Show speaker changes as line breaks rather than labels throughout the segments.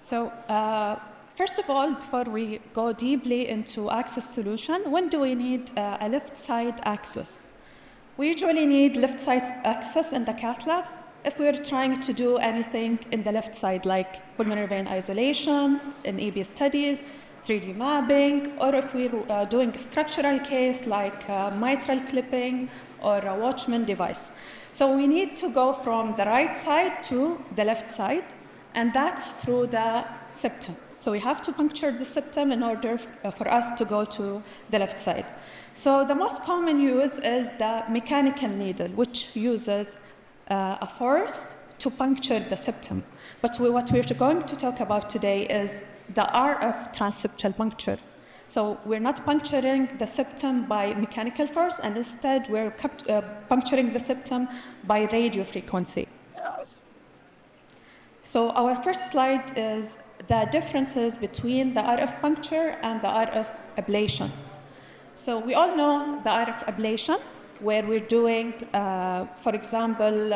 So first of all, before we go deeply into access solution, when do we need a left side access? We usually need left side access in the cath lab if we're trying to do anything in the left side, like pulmonary vein isolation, in EB studies, 3D mapping, or if we're doing a structural case like mitral clipping or a Watchman device. So we need to go from the right side to the left side, and that's through the septum. So we have to puncture the septum in order for us to go to the left side. So the most common use is the mechanical needle, which uses a force to puncture the septum. But what we're going to talk about today is the RF transseptal puncture. So we're not puncturing the septum by mechanical force, and instead we're puncturing the septum by radio frequency. So our first slide is the differences between the RF puncture and the RF ablation. So we all know the RF ablation, where we're doing, for example,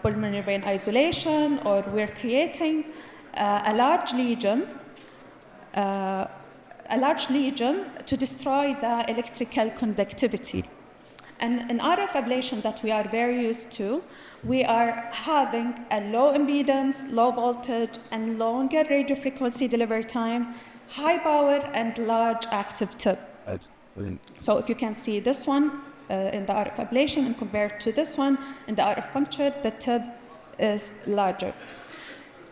pulmonary vein isolation, or we're creating a large lesion to destroy the electrical conductivity. And in RF ablation that we are very used to, we are having a low impedance, low voltage, and longer radio frequency delivery time, high power, and large active tip. So if you can see this one in the RF ablation and compared to this one in the RF puncture, the tip is larger.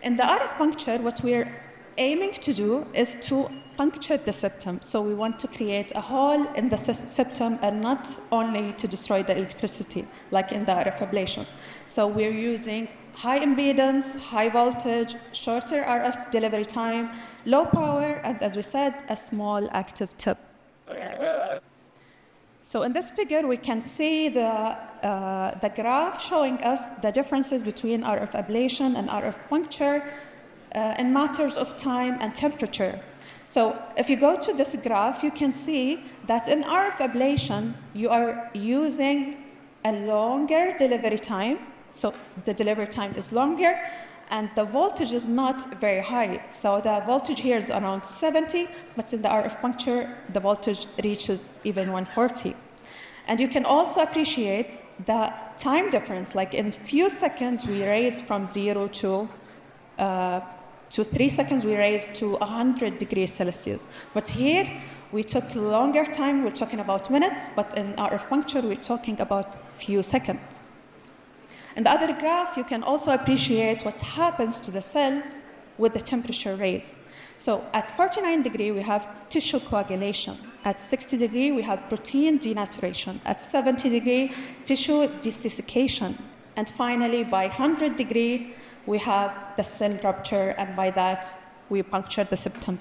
In the RF puncture, what we're aiming to do is to puncture the septum. So we want to create a hole in the septum and not only to destroy the electricity, like in the RF ablation. So we're using high impedance, high voltage, shorter RF delivery time, low power, and as we said, a small active tip. So in this figure, we can see the graph showing us the differences between RF ablation and RF puncture in matters of time and temperature. So if you go to this graph, you can see that in RF ablation, you are using a longer delivery time. So the delivery time is longer, and the voltage is not very high. So the voltage here is around 70, but in the RF puncture, the voltage reaches even 140. And you can also appreciate the time difference, like in few seconds, we raise from 0 to 3 seconds, we raised to 100 degrees Celsius. But here, we took longer time, we're talking about minutes, but in RF puncture, we're talking about few seconds. In the other graph, you can also appreciate what happens to the cell with the temperature raise. So at 49 degrees, we have tissue coagulation. At 60 degrees, we have protein denaturation. At 70 degrees, tissue desiccation. And finally, by 100 degrees, we have the cell rupture, and by that, we puncture the septum.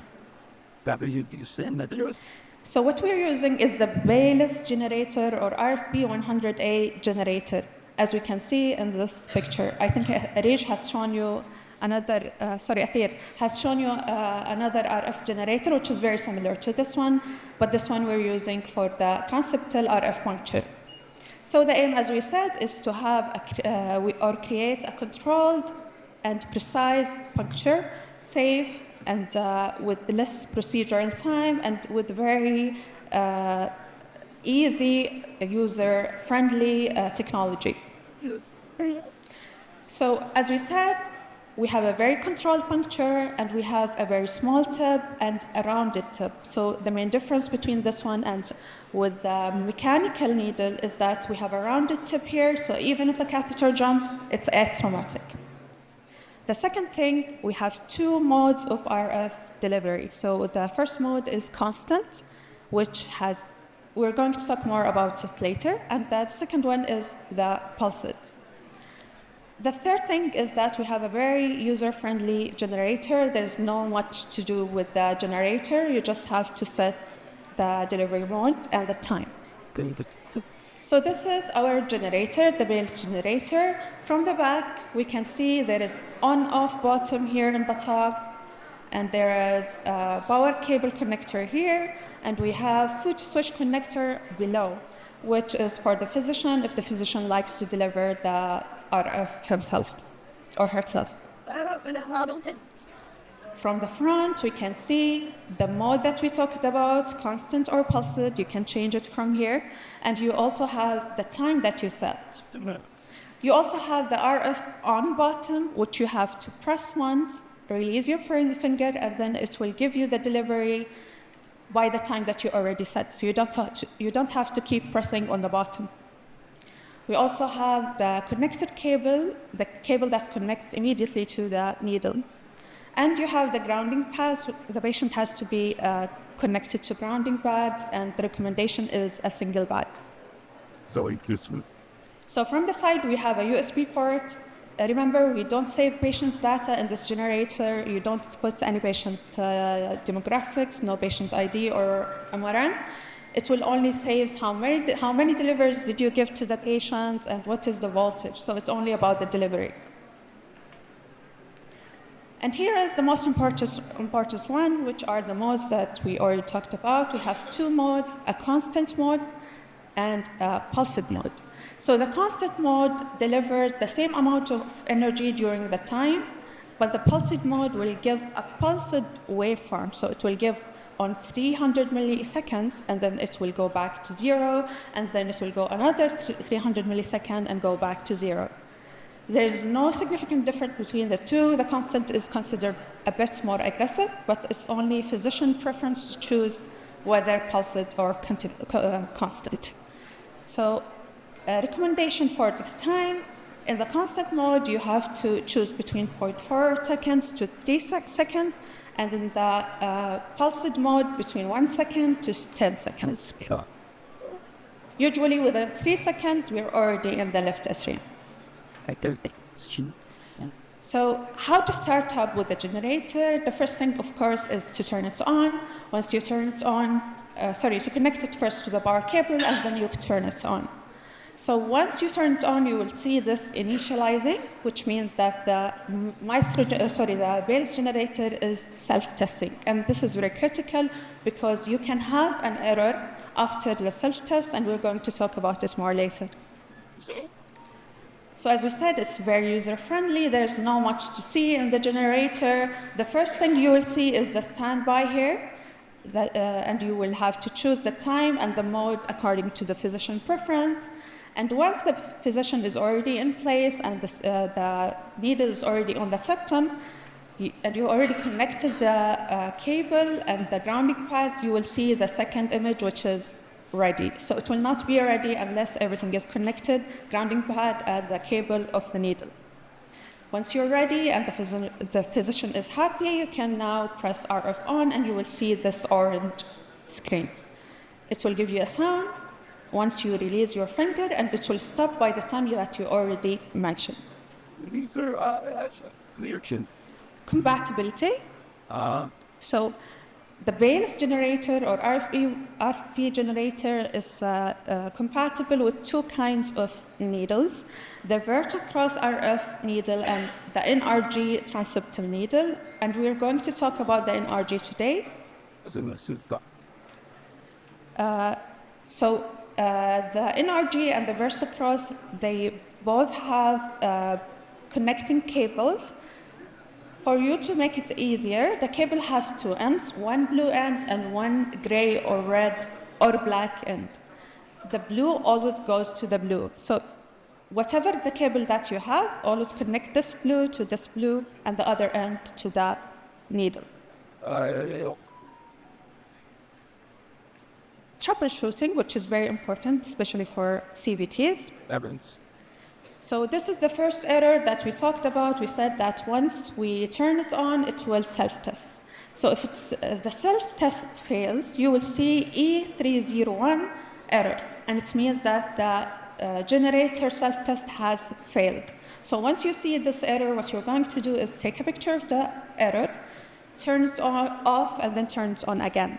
So what we're using is the Baylis generator or RFB100A generator. As we can see in this picture, I think Arij has shown you another, Athir has shown you another RF generator, which is very similar to this one, but this one we're using for the transseptal RF puncture. So the aim, as we said, is to have or create a controlled and precise puncture, safe and with less procedural time and with very easy, user-friendly technology. So as we said, we have a very controlled puncture and we have a very small tip and a rounded tip. So the main difference between this one and with the mechanical needle is that we have a rounded tip here, so even if the catheter jumps, it's atraumatic. The second thing, we have two modes of RF delivery. So the first mode is constant, which we're going to talk more about it later, and the second one is the pulsed. The third thing is that we have a very user-friendly generator. There's not much to do with the generator. You just have to set the delivery mode and the time. So this is our generator, the Baylis generator. From the back, we can see there is on-off bottom here in the top, and there is a power cable connector here, and we have foot switch connector below, which is for the physician if the physician likes to deliver the RF himself or herself. from the front, we can see the mode that we talked about, constant or pulsed. You can change it from here. And you also have the time that you set. You also have the RF on button, which you have to press once, release your finger, and then it will give you the delivery by the time that you already set. So you don't have to keep pressing on the button. We also have the connected cable, the cable that connects immediately to the needle. And you have the grounding pads. The patient has to be connected to grounding pad, and the recommendation is a single pad. So from the side, we have a USB port. Remember, we don't save patient's data in this generator. You don't put any patient demographics, no patient ID or MRN. It will only save how many deliveries did you give to the patients and what is the voltage. So it's only about the delivery. And here is the most important one, which are the modes that we already talked about. We have two modes, a constant mode and a pulsed mode. So the constant mode delivers the same amount of energy during the time, but the pulsed mode will give a pulsed waveform. So it will give on 300 milliseconds, and then it will go back to 0, and then it will go another 300 milliseconds and go back to 0. There is no significant difference between the two. The constant is considered a bit more aggressive, but it's only physician preference to choose whether pulsed or constant. So a recommendation for this time, in the constant mode, you have to choose between 0.4 seconds to 3 seconds, and in the pulsed mode, between 1 second to 10 seconds. Usually within 3 seconds, we're already in the left atrium. So how to start up with the generator? The first thing, of course, is to turn it on. Once you turn it on, to connect it first to the power cable, and then you turn it on. So once you turn it on, you will see this initializing, which means that the Bales generator is self-testing. And this is very critical because you can have an error after the self-test, and we're going to talk about this more later. So as we said, it's very user-friendly. There's not much to see in the generator. The first thing you will see is the standby here, and you will have to choose the time and the mode according to the physician preference. And once the physician is already in place and the needle is already on the septum, and you already connected the cable and the grounding pads, you will see the second image, which is ready. So it will not be ready unless everything is connected, grounding pad and the cable of the needle. Once you're ready and the physician is happy, you can now press RF on and you will see this orange screen. It will give you a sound once you release your finger, and it will stop by the time that you already mentioned. Compatibility. So the Bales generator or RFP generator is compatible with two kinds of needles, the verticross RF needle and the NRG transseptal needle. And we're going to talk about the NRG today. The NRG and the verticross, they both have connecting cables. For you to make it easier, the cable has two ends, one blue end and one gray or red or black end. The blue always goes to the blue. So whatever the cable that you have, always connect this blue to this blue and the other end to that needle. Troubleshooting, which is very important, especially for CVTs. So this is the first error that we talked about. We said that once we turn it on, it will self-test. So if the self-test fails, you will see E301 error, and it means that the generator self-test has failed. So once you see this error, what you're going to do is take a picture of the error, turn it off, and then turn it on again.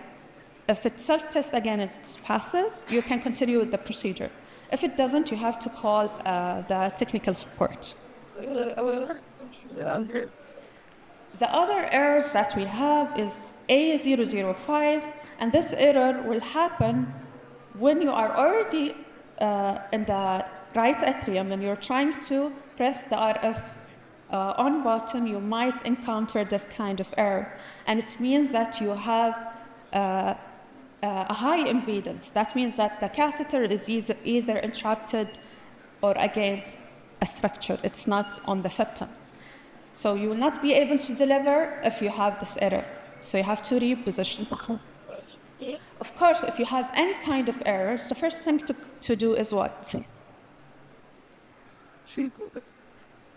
If it self-tests again, it passes, you can continue with the procedure. If it doesn't, you have to call the technical support. The other errors that we have is A005, and this error will happen when you are already in the right atrium and you're trying to press the RF on bottom, you might encounter this kind of error. And it means that you have a high impedance. That means that the catheter is either interrupted or against a structure. It's not on the septum. So you will not be able to deliver if you have this error. So you have to reposition. Of course, if you have any kind of errors, the first thing to do is what?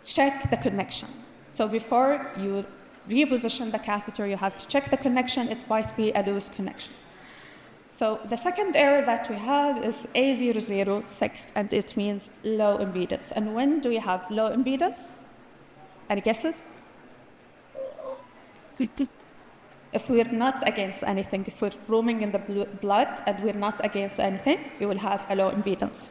Check the connection. So before you reposition the catheter, you have to check the connection. It might be a loose connection. So the second error that we have is A006, and it means low impedance. And when do we have low impedance? Any guesses? If we're not against anything, if we're roaming in the blood and we're not against anything, you will have a low impedance.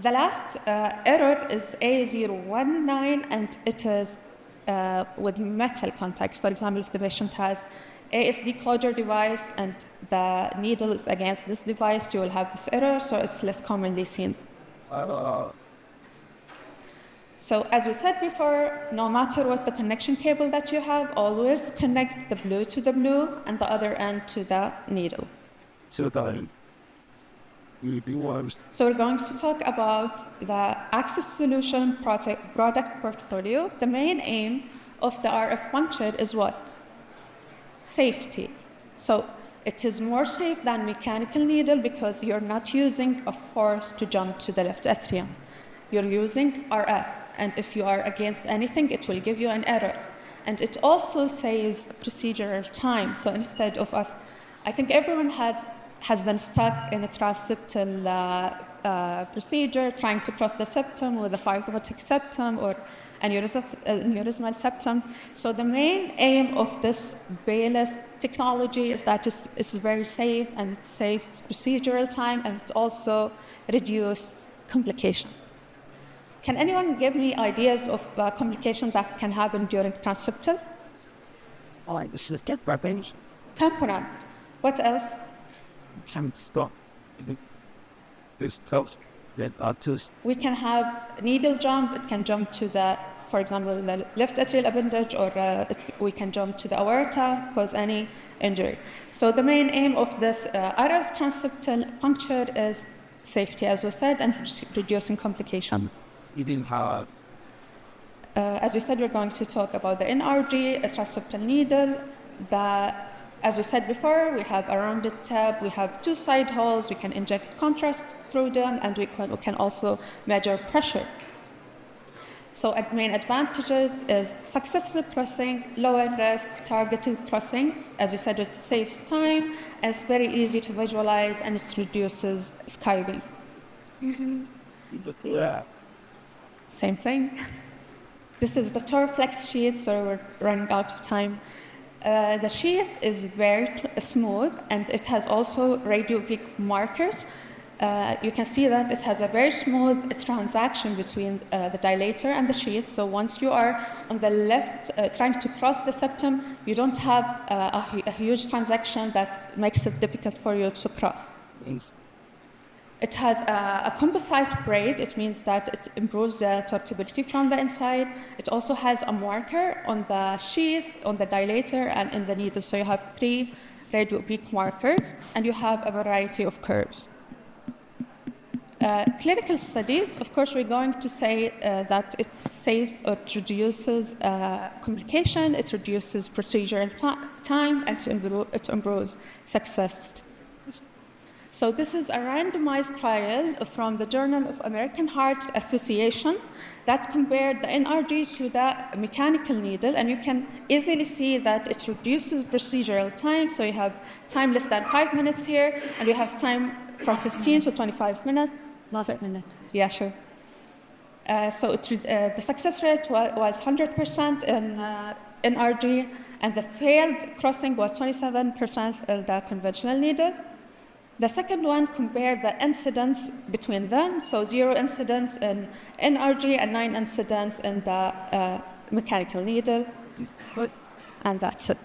The last error is A019, and it is with metal contact. For example, if the patient has ASD closure device and the needle is against this device, you will have this error, so it's less commonly seen. So as we said before, no matter what the connection cable that you have, always connect the blue to the blue and the other end to the needle. So we're going to talk about the Access Solution product portfolio. The main aim of the RF puncture is what? Safety. So it is more safe than mechanical needle because you're not using a force to jump to the left atrium. You're using RF, and if you are against anything, it will give you an error. And it also saves procedural time. So instead of us, I think everyone has been stuck in a transseptal procedure, trying to cross the septum with a fibrotic septum or aneurysmal septum. So the main aim of this bayless technology is that it's very safe, and it saves procedural time, and it also reduces complication. Can anyone give me ideas of complications that can happen during transseptal? Temporal. What else? We can have needle jump. It can jump to the, for example, the left atrial appendage, or we can jump to the aorta, cause any injury. So the main aim of this RF transseptal puncture is safety, as we said, and reducing complication. As we said, we're going to talk about the NRG, a transseptal needle. As we said before, we have a rounded tab, we have two side holes, we can inject contrast through them, and we can also measure pressure. So main advantages is successful crossing, lower risk, targeted crossing. As we said, it saves time, and it's very easy to visualize, and it reduces skiving. Same thing. This is the Torflex sheet, so we're running out of time. The sheet is very smooth, and it has also radio-oblique markers. You can see that it has a very smooth transaction between the dilator and the sheet. So once you are on the left trying to cross the septum, you don't have a huge transaction that makes it difficult for you to cross. It has a composite braid. It means that it improves the torqueability from the inside. It also has a marker on the sheath, on the dilator, and in the needle. So you have 3 radio-oblique markers, and you have a variety of curves. Clinical studies, of course, we're going to say that it saves or reduces complication, it reduces procedural time, and it improves success. So this is a randomized trial from the Journal of American Heart Association that compared the NRG to the mechanical needle, and you can easily see that it reduces procedural time. So you have time less than 5 minutes here, and you have time from 15 to 25 minutes.
Last minute.
Yeah, sure. So the success rate was 100% in NRG, and the failed crossing was 27% in the conventional needle. The second one compared the incidence between them, so 0 incidence in NRG and 9 incidence in the mechanical needle. And that's it.